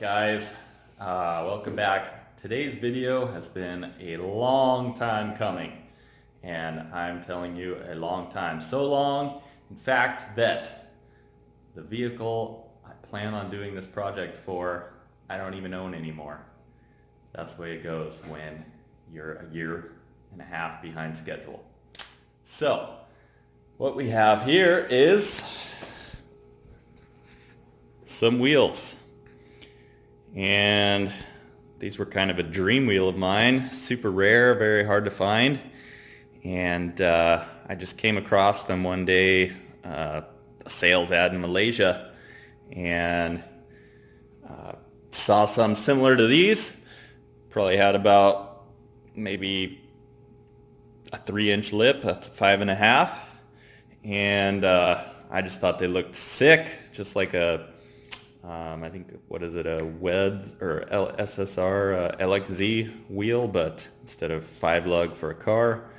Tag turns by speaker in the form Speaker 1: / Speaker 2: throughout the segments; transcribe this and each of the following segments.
Speaker 1: Guys? Welcome back. Today's video has been a long time coming, and I'm telling you, a long time. So long, in fact, that the vehicle I plan on doing this project for, I don't even own anymore. That's the way it goes when you're a year and a half behind schedule. So, what we have here is some wheels. And these were kind of a dream wheel of mine, super rare, very hard to find. And I just came across them one day, a sales ad in Malaysia, and saw some similar to these. Probably had about maybe a 3-inch lip, that's a 5.5. And I just thought they looked sick, just like a I think, what is it, a WEDS or SSR LXZ wheel, but instead of 5 lug for a car,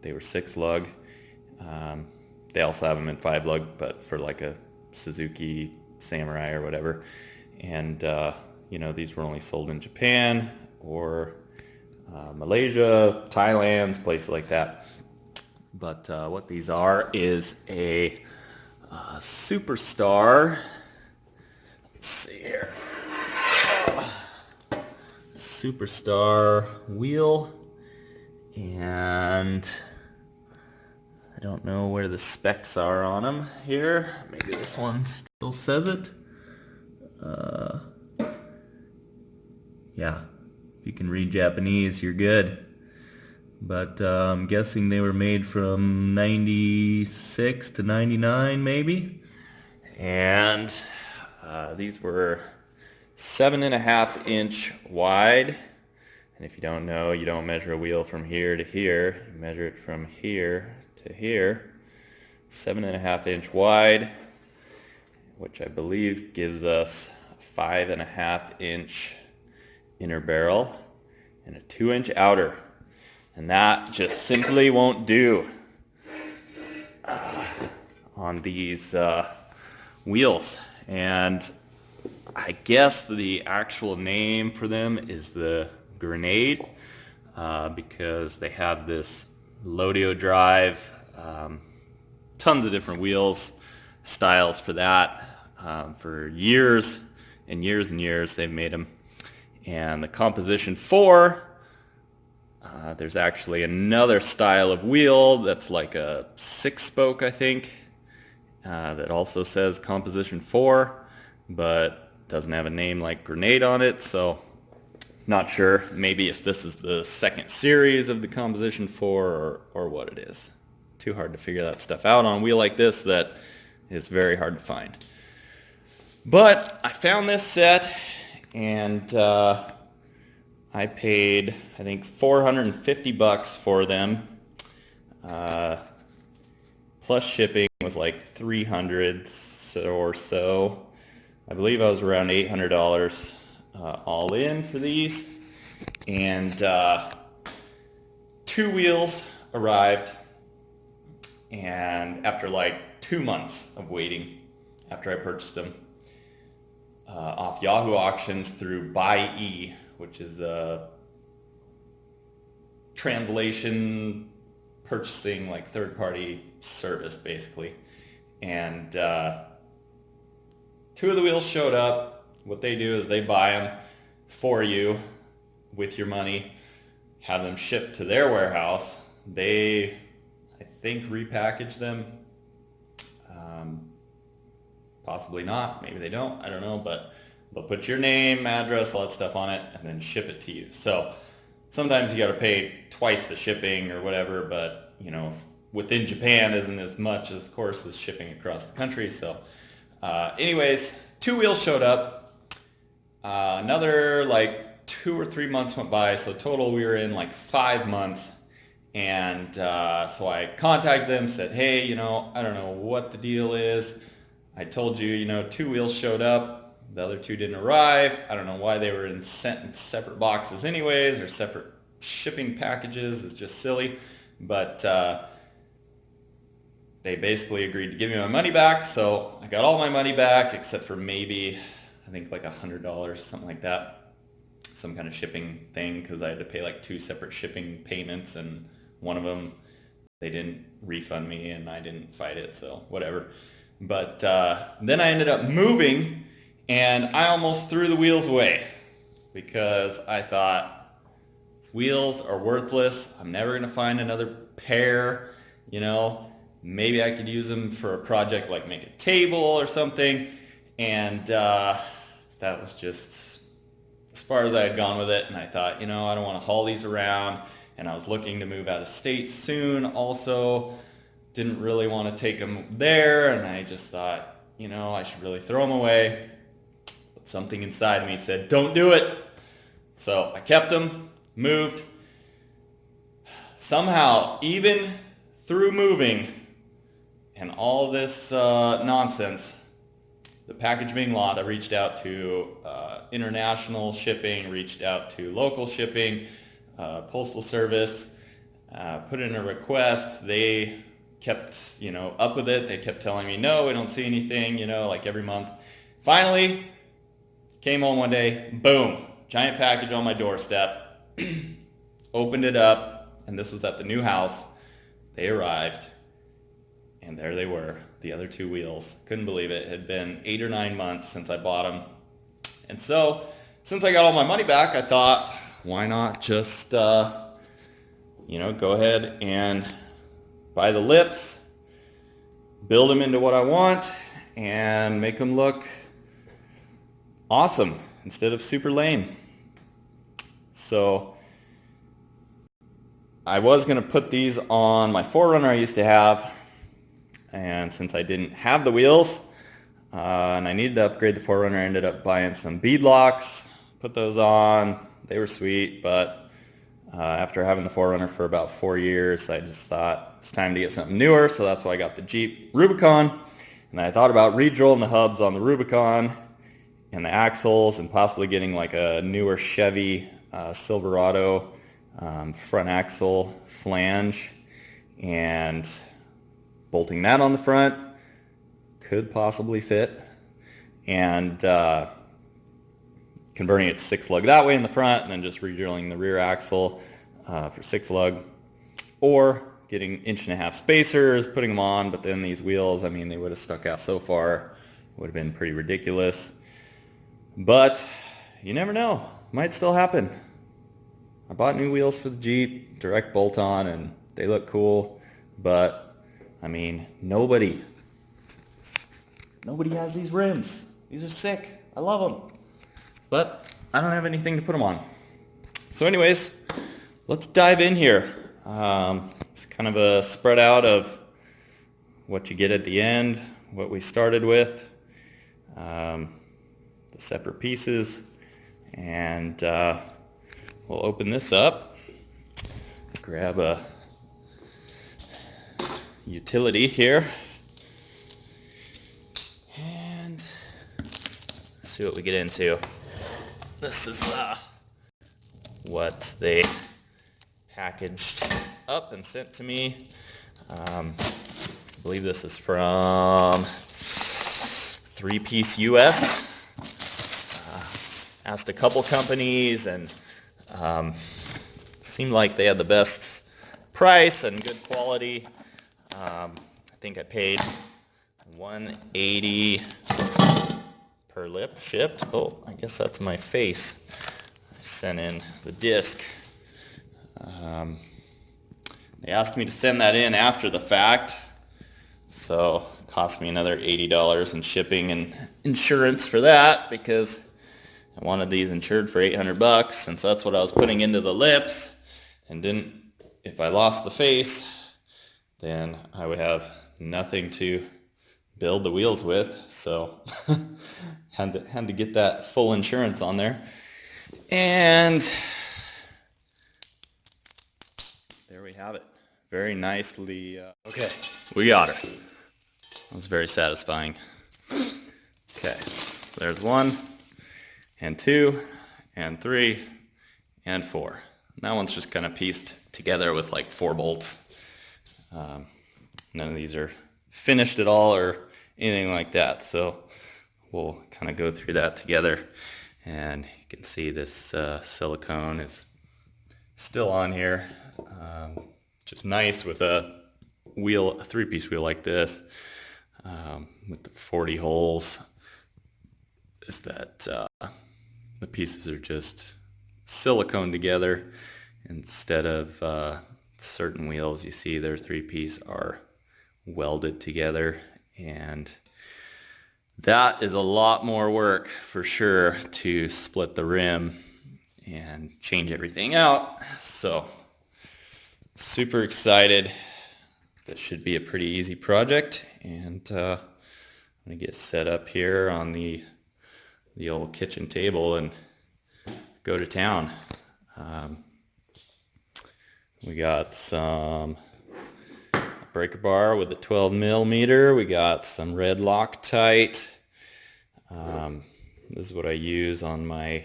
Speaker 1: they were 6 lug. They also have them in 5 lug, but for like a Suzuki Samurai or whatever. And you know, these were only sold in Japan or Malaysia, Thailand, places like that. But what these are is a Superstar. Let's see here. Superstar wheel, and I don't know where the specs are on them here. Maybe this one still says it. Yeah, if you can read Japanese, you're good. But I'm guessing they were made from 96 to 99 maybe. And these were 7.5-inch wide, and if you don't know, you don't measure a wheel from here to here, you measure it from here to here. 7.5-inch wide, which I believe gives us a 5.5-inch inner barrel and a 2-inch outer, and that just simply won't do on these wheels. And I guess the actual name for them is the Grenade, because they have this Lodio drive, tons of different wheels, styles for that. For years and years and years they've made them. And the Composition 4, there's actually another style of wheel that's like a 6-spoke, I think, that also says Composition 4, but doesn't have a name like Grenade on it, so not sure. Maybe if this is the second series of the Composition 4 or what it is. Too hard to figure that stuff out on a wheel like this that is very hard to find. But I found this set, and I paid, I think, $450 for them. Plus shipping was like $300 or so. I believe I was around $800 all in for these. And 2 wheels arrived, and after like 2 months of waiting after I purchased them off Yahoo Auctions through Buy-E, which is a translation purchasing, like, third-party service basically. And 2 of the wheels showed up. What they do is they buy them for you with your money, have them shipped to their warehouse. They, I think, repackage them. Possibly not. Maybe they don't. I don't know. But they'll put your name, address, all that stuff on it, and then ship it to you. So sometimes you got to pay twice the shipping or whatever, but, you know, within Japan isn't as much, of course, as shipping across the country. So anyways, 2 wheels showed up. Another like 2 or 3 months went by, so total we were in like 5 months. And so I contacted them, said, hey, you know, I don't know what the deal is. I told you, you know, 2 wheels showed up, the other 2 didn't arrive. I don't know why they were sent in separate boxes anyways, or separate shipping packages. It's just silly. But they basically agreed to give me my money back, so I got all my money back except for maybe I think like $100, something like that, some kind of shipping thing, because I had to pay like 2 separate shipping payments, and one of them they didn't refund me and I didn't fight it, so whatever. But then I ended up moving, and I almost threw the wheels away because I thought these wheels are worthless. I'm never going to find another pair, you know. Maybe I could use them for a project like make a table or something. And that was just as far as I had gone with it. And I thought, you know, I don't want to haul these around. And I was looking to move out of state soon also. Didn't really want to take them there. And I just thought, you know, I should really throw them away. But something inside me said, don't do it. So I kept them, moved. Somehow, even through moving and all this nonsense, the package being lost, I reached out to international shipping, reached out to local shipping, postal service, put in a request. They kept, you know, up with it. They kept telling me, no, we don't see anything, you know, like every month. Finally, came home one day, boom, giant package on my doorstep. Opened it up, and this was at the new house. They arrived, and there they were, the other 2 wheels. Couldn't believe it. It had been 8 or 9 months since I bought them. And so, since I got all my money back, I thought, why not just, you know, go ahead and buy the lips, build them into what I want, and make them look awesome instead of super lame. So, I was going to put these on my 4Runner I used to have, and since I didn't have the wheels and I needed to upgrade the 4Runner, I ended up buying some bead locks, put those on. They were sweet, but after having the 4Runner for about 4 years, I just thought it's time to get something newer, so that's why I got the Jeep Rubicon. And I thought about re-drilling the hubs on the Rubicon and the axles, and possibly getting like a newer Chevy Silverado front axle flange and bolting that on the front. Could possibly fit, and converting it to 6-lug that way in the front, and then just re-drilling the rear axle for 6-lug, or getting 1.5-inch spacers, putting them on. But then these wheels, I mean, they would have stuck out so far, would have been pretty ridiculous. But you never know, might still happen. I bought new wheels for the Jeep, direct bolt-on, and they look cool, but I mean, nobody has these rims. These are sick. I love them, but I don't have anything to put them on. So anyways, let's dive in here. It's kind of a spread out of what you get at the end, what we started with, the separate pieces, and we'll open this up, grab a utility here, and see what we get into. This is what they packaged up and sent to me. I believe this is from 3-Piece US. Asked a couple companies, and seemed like they had the best price and good quality. I think I paid $180 per lip shipped. Oh, I guess that's my face. I sent in the disc. They asked me to send that in after the fact, so it cost me another $80 in shipping and insurance for that, because I wanted these insured for $800, since that's what I was putting into the lips, and if I lost the face, then I would have nothing to build the wheels with. So had to get that full insurance on there. And there we have it. Very nicely. Okay, we got her. That was very satisfying. Okay, there's 1 and 2 and 3 and 4. And that one's just kind of pieced together with like 4 bolts. None of these are finished at all or anything like that. So we'll kind of go through that together. And you can see this silicone is still on here, which is nice with a wheel, a 3-piece wheel like this, with the 40 holes, is that the pieces are just silicone together instead of certain wheels you see their 3-piece are welded together, and that is a lot more work for sure to split the rim and change everything out. So super excited. This should be a pretty easy project, and I'm gonna get set up here on the old kitchen table and go to town. We got some breaker bar with a 12 millimeter. We got some red Loctite. This is what I use on my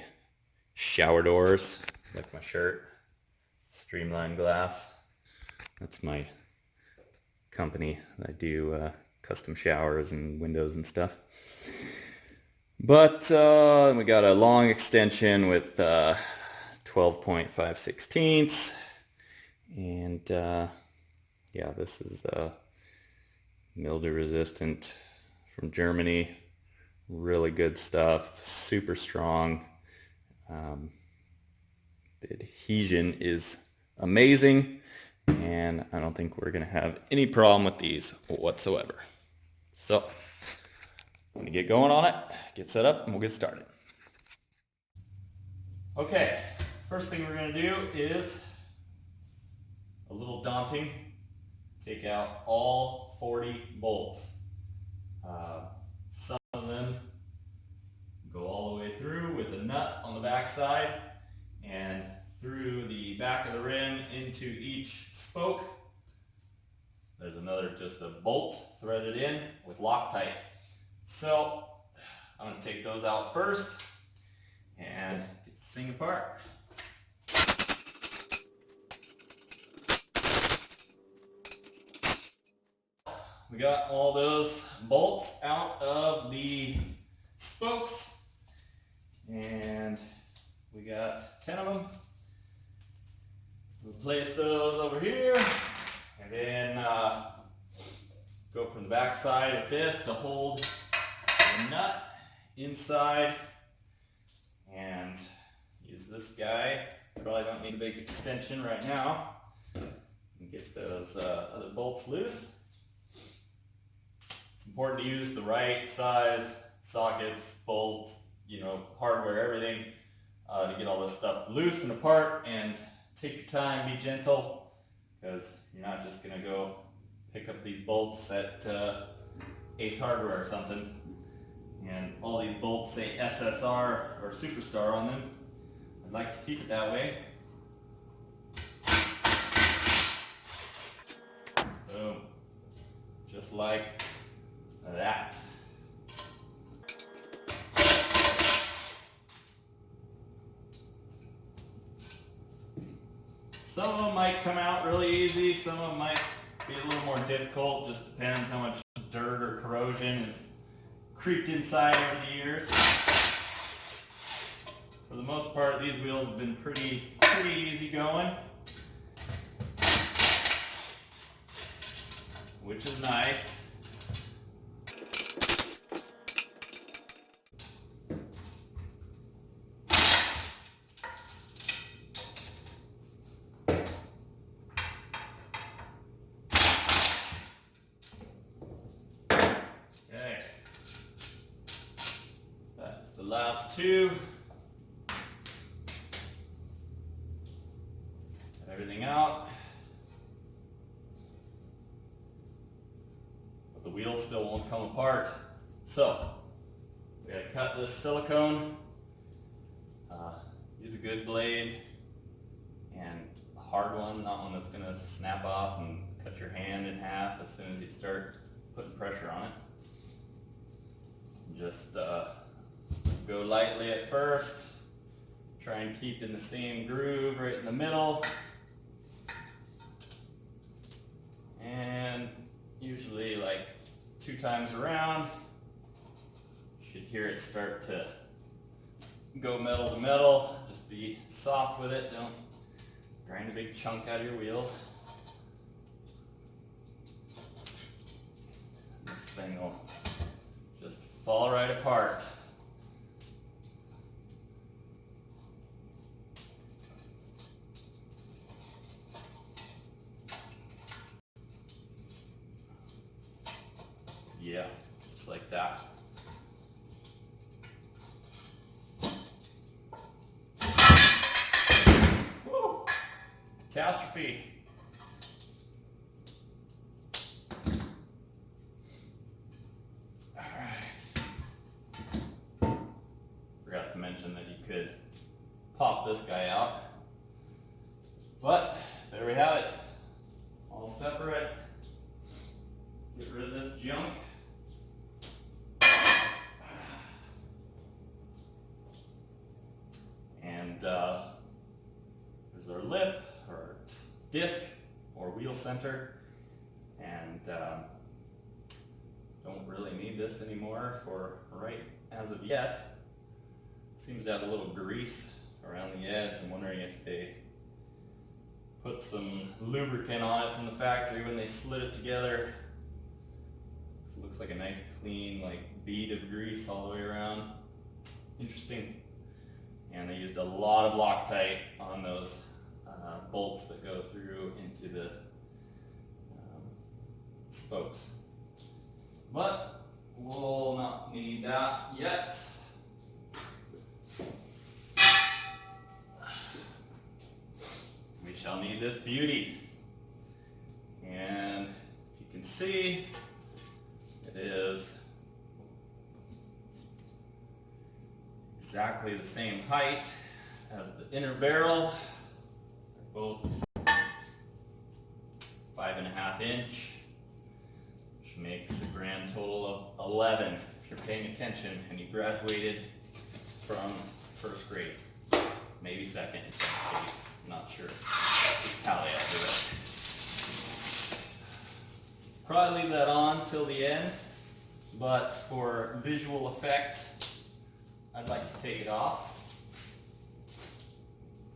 Speaker 1: shower doors, like my shirt. Streamline Glass. That's my company. I do custom showers and windows and stuff. But we got a long extension with 12.5/16, and yeah, this is mildew resistant from Germany. Really good stuff, super strong. The adhesion is amazing, and I don't think we're gonna have any problem with these whatsoever. So I'm gonna get going on it, get set up, and we'll get started. Okay, first thing we're gonna do is a little daunting. Take out all 40 bolts. Some of them go all the way through with a nut on the back side and through the back of the rim into each spoke. There's another, just a bolt threaded in with Loctite. So I'm going to take those out first and get this thing apart. We got all those bolts out of the spokes, and we got 10 of them. We'll place those over here, and then go from the back side of this to hold the nut inside, and use this guy. Probably don't need a big extension right now. And get those other bolts loose. It's important to use the right size sockets, bolts, hardware, everything, to get all this stuff loose and apart. And take your time, be gentle, because you're not just gonna go pick up these bolts at Ace Hardware or something, and all these bolts say SSR or Superstar on them. I'd like to keep it that way. Boom. Just like that. Some of them might come out really easy, some of them might be a little more difficult. Just depends how much dirt or corrosion has creeped inside over the years. For the most part, these wheels have been pretty easy going, which is nice. Okay, that's the last two. Get everything out. But the wheel still won't come apart. So, we gotta cut this silicone. Use a good blade and a hard one, not one that's gonna snap off and cut your hand in half as soon as you start putting pressure on it. Just go lightly at first. Try and keep in the same groove right in the middle. And usually like 2 times around should hear it start to go metal to metal. Just be soft with it. Don't grind a big chunk out of your wheel. This thing will just fall right apart. Yeah, just like that. Woo! Catastrophe. All right. Forgot to mention that you could pop this guy out. But there we have it. All separate. Get rid of this junk. And there's our lip, or disc, or wheel center. And don't really need this anymore for right as of yet. Seems to have a little grease around the edge. I'm wondering if they put some lubricant on it from the factory when they slid it together. It looks like a nice clean bead of grease all the way around. Interesting. And they used a lot of Loctite on those bolts that go through into the spokes. But we'll not need that yet. We shall need this beauty. And if you can see, it is exactly the same height as the inner barrel. They're both 5.5 inch, which makes a grand total of 11 if you're paying attention and you graduated from first grade, maybe second in some states. I'm not sure how they do it. Probably leave that on till the end, but for visual effect, I'd like to take it off.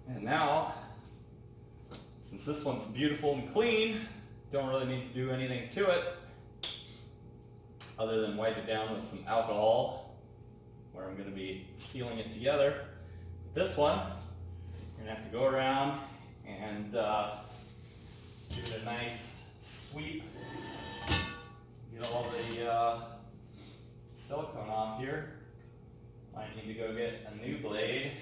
Speaker 1: And now, since this one's beautiful and clean, don't really need to do anything to it other than wipe it down with some alcohol, where I'm going to be sealing it together. This one, you're going to have to go around and give it a nice sweep. Get all the silicone off here. Might need to go get a new blade,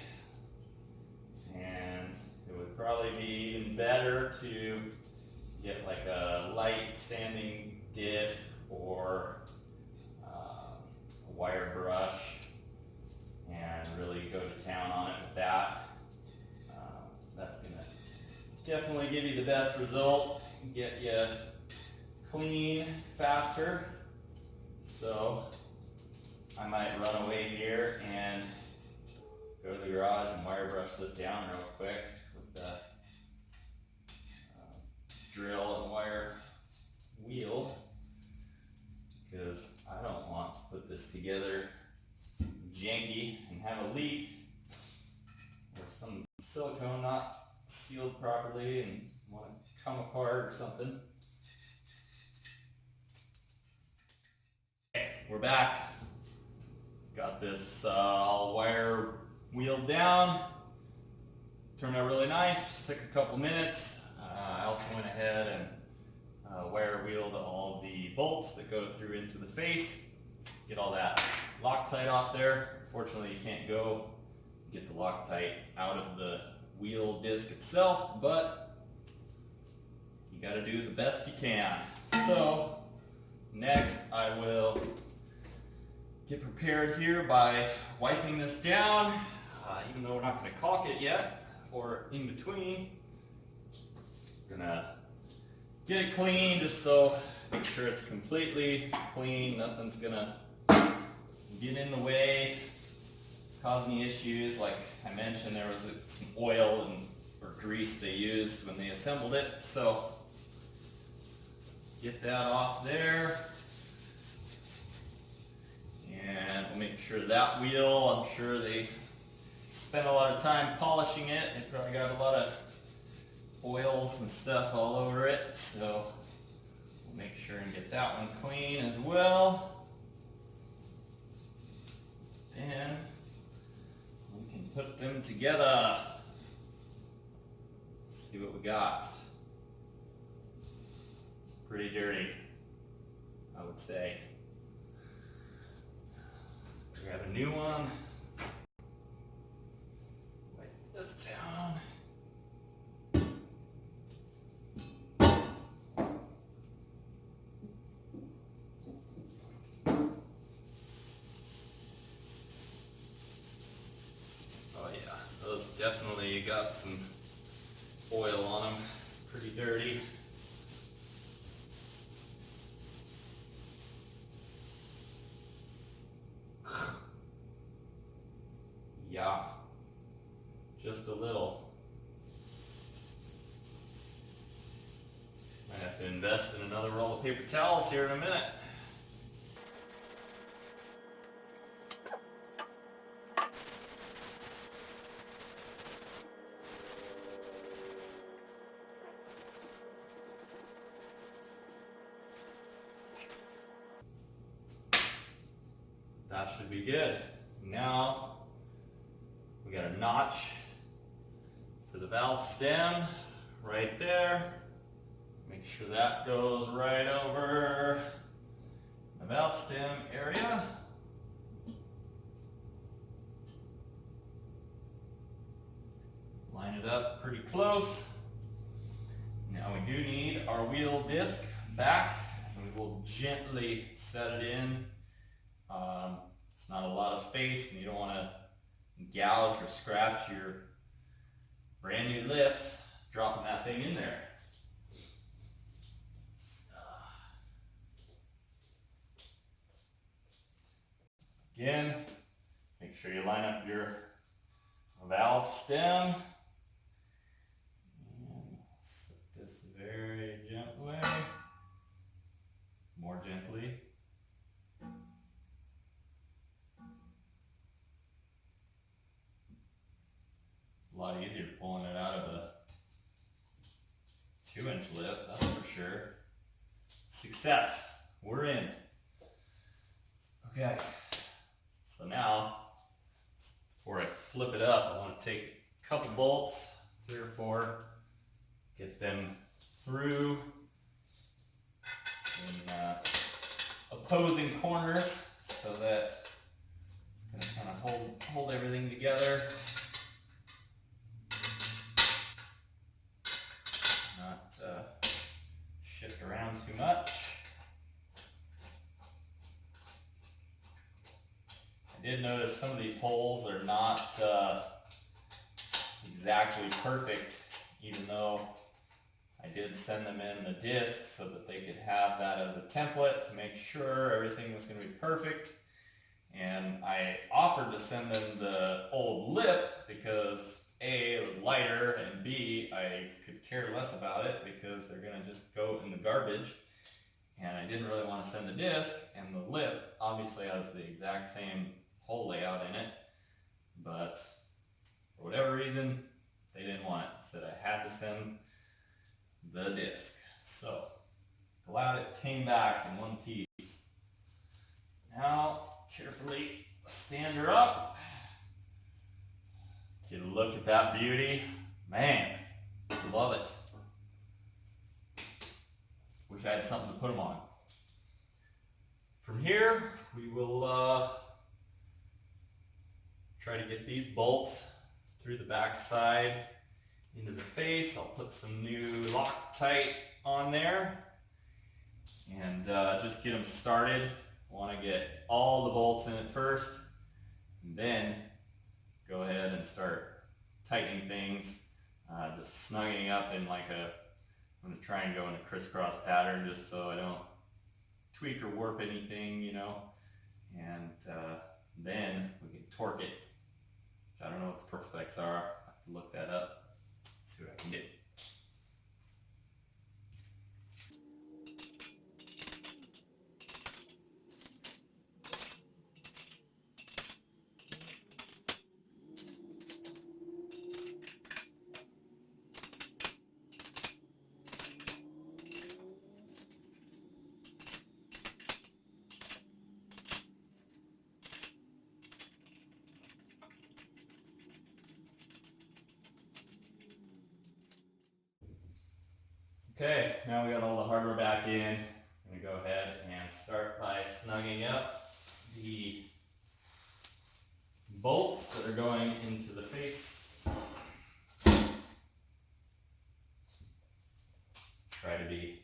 Speaker 1: and it would probably be even better to get like a light sanding disc or a wire brush and really go to town on it with that. That's going to definitely give you the best result, get you clean faster. So I might run away here and go to the garage and wire brush this down real quick with the drill and wire wheel, because I don't want to put this together janky and have a leak or some silicone not sealed properly and want to come apart or something. Okay, we're back. Got this all wire wheeled down. Turned out really nice, just took a couple minutes. I also went ahead and wire wheeled all the bolts that go through into the face. Get all that Loctite off there. Fortunately, you can't go get the Loctite out of the wheel disc itself, but you got to do the best you can. So next I will get prepared here by wiping this down, even though we're not going to caulk it yet, or in between. Gonna get it clean just so make sure it's completely clean, nothing's gonna get in the way, cause any issues. Like I mentioned, there was some oil or grease they used when they assembled it, so get that off there. And we'll make sure that wheel, I'm sure they spent a lot of time polishing it. They probably got a lot of oils and stuff all over it, so we'll make sure and get that one clean as well. Then we can put them together. See what we got. It's pretty dirty, I would say. Grab a new one. Wipe this down. Oh yeah, those definitely got some oil on them. Pretty dirty. Yeah, just a little. Might have to invest in another roll of paper towels here in a minute. That should be good. Now we got a notch for the valve stem right there. Make sure that goes right over the valve stem area. Line it up pretty close. Now we do need our wheel disc back, and we will gently set it in. It's not a lot of space, and you don't want to gouge or scratch your brand new lips dropping that thing in there. Again, make sure you line up your valve stem. And set this very gently, more gently. A lot easier pulling it out of a 2-inch lip, that's for sure. Success, we're in. Okay, so now, before I flip it up, I want to take a couple bolts, 3 or 4, get them through in opposing corners so that it's going to kind of hold everything together. Not shift around too much. I did notice some of these holes are not exactly perfect, even though I did send them in the disc so that they could have that as a template to make sure everything was going to be perfect. And I offered to send them the old lip because A, it was lighter, and B, I could care less about it because they're going to just go in the garbage. And I didn't really want to send the disc, and the lip obviously has the exact same hole layout in it, but for whatever reason, they didn't want it. Said I had to send the disc. So, glad it came back in one piece. Now, carefully stand her up. Get a look at that beauty. Man, love it. Wish I had something to put them on. From here, we will try to get these bolts through the back side into the face. I'll put some new Loctite on there and just get them started. I want to get all the bolts in it first, and then go ahead and start tightening things, just snugging up in like I'm going to try and go in a crisscross pattern just so I don't tweak or warp anything, you know, and then we can torque it. Which I don't know what the torque specs are. I have to look that up, see what I can do. Okay, now we got all the hardware back in. I'm going to go ahead and start by snugging up the bolts that are going into the face. Try to be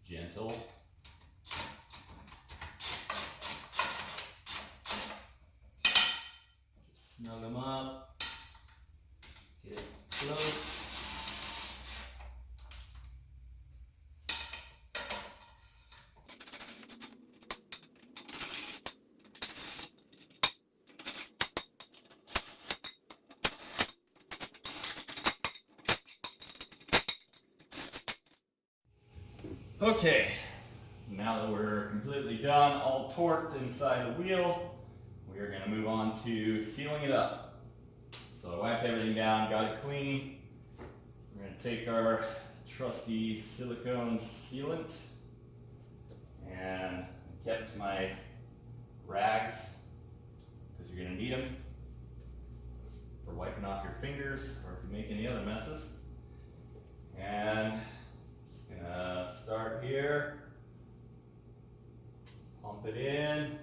Speaker 1: gentle. Just snug them up. Get it close. Okay, now that we're completely done, all torqued inside the wheel, we are going to move on to sealing it up. So I wiped everything down, got it clean. We're going to take our trusty silicone sealant and kept my rags because you're going to need them for wiping off your fingers or if you make any other messes. And just going to start here, pump it in,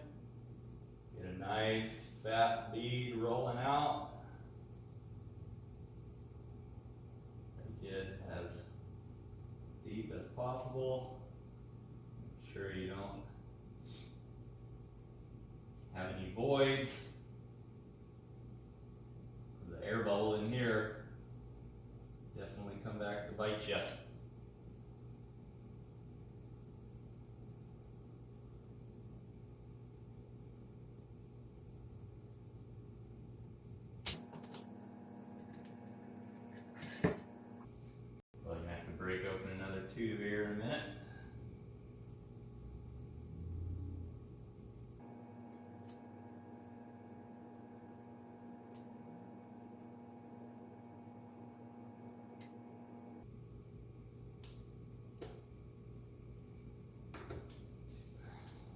Speaker 1: get a nice fat bead rolling out. Get it as deep as possible. Make sure you don't have any voids. The air bubble in here definitely come back to bite you. Well, you have to break open another tube here in a minute.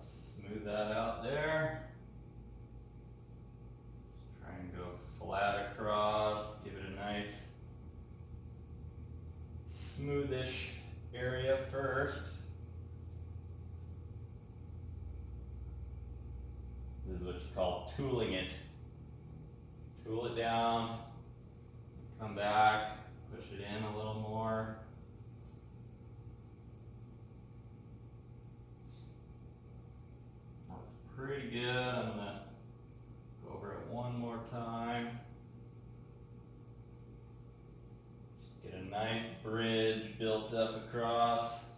Speaker 1: Smooth that out there. Just try and go flat across, give it a nice smoothish area first. This is what you call tooling it. Tool it down, come back, push it in a little more. That was pretty good. I'm going to go over it one more time. Just get a nice bridge built up across.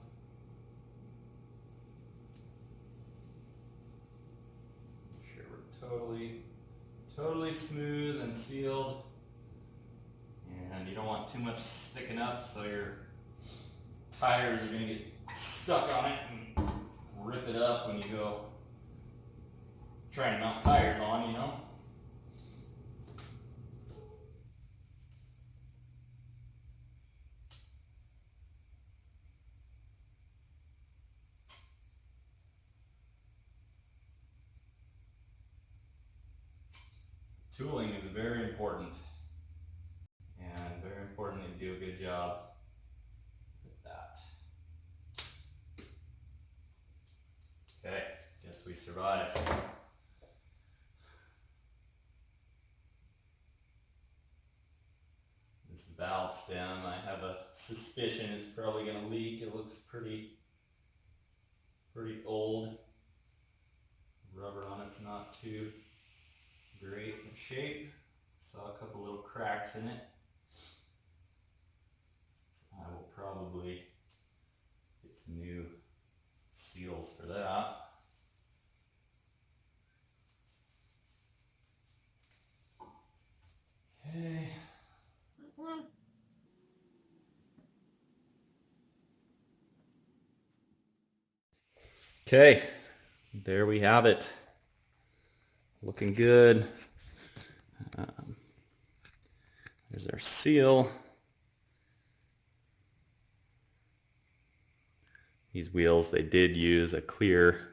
Speaker 1: Make sure we're totally smooth and sealed. And you don't want too much sticking up so your tires are going to get stuck on it and rip it up when you go trying to mount tires on, you know. Tooling is very important, and very important that you do a good job with that. Okay, guess we survived. This valve stem, I have a suspicion it's probably going to leak. It looks pretty old. Rubber on it's not too great in shape. Saw a couple little cracks in it. So I will probably get some new seals for that. Okay. Okay, there we have it. Looking good. There's our seal. These wheels, they did use a clear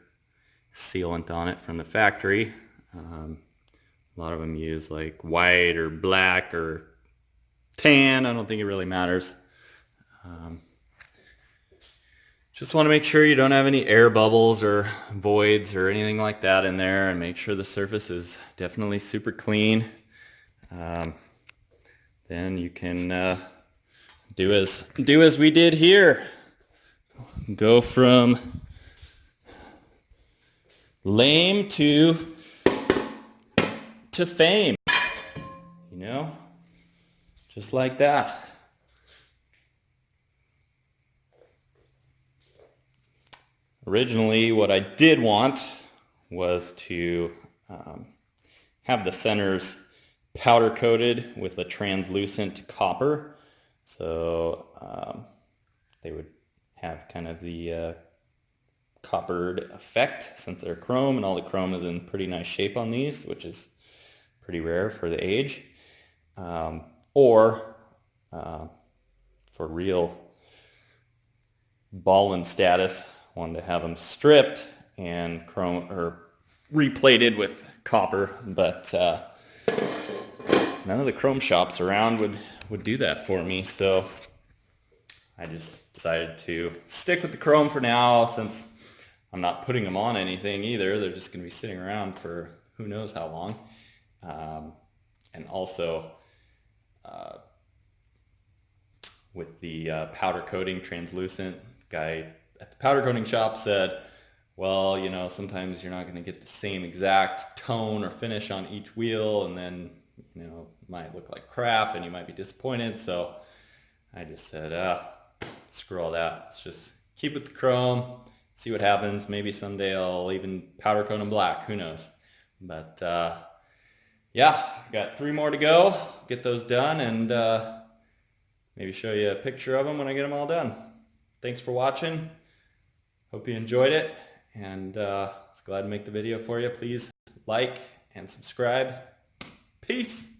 Speaker 1: sealant on it from the factory. A lot of them use like white or black or tan. I don't think it really matters. Just want to make sure you don't have any air bubbles or voids or anything like that in there, and make sure the surface is definitely super clean. Then you can do as we did here. Go from lame to fame, you know, just like that. Originally, what I did want was to have the centers powder coated with a translucent copper, so they would have kind of the coppered effect since they're chrome, and all the chrome is in pretty nice shape on these, which is pretty rare for the age. Or for real ballin' status, wanted to have them stripped and chrome or replated with copper, but none of the chrome shops around would do that for me, so I just decided to stick with the chrome for now, since I'm not putting them on anything either. They're just going to be sitting around for who knows how long. And also with the powder coating translucent, guy at the powder coating shop said, well, you know, sometimes you're not going to get the same exact tone or finish on each wheel, and then, you know, it might look like crap and you might be disappointed. So I just said, screw all that. Let's just keep with the chrome, see what happens. Maybe someday I'll even powder coat them black, who knows. But yeah, got 3 more to go, get those done, and maybe show you a picture of them when I get them all done. Thanks for watching. Hope you enjoyed it, and was glad to make the video for you. Please like and subscribe. Peace.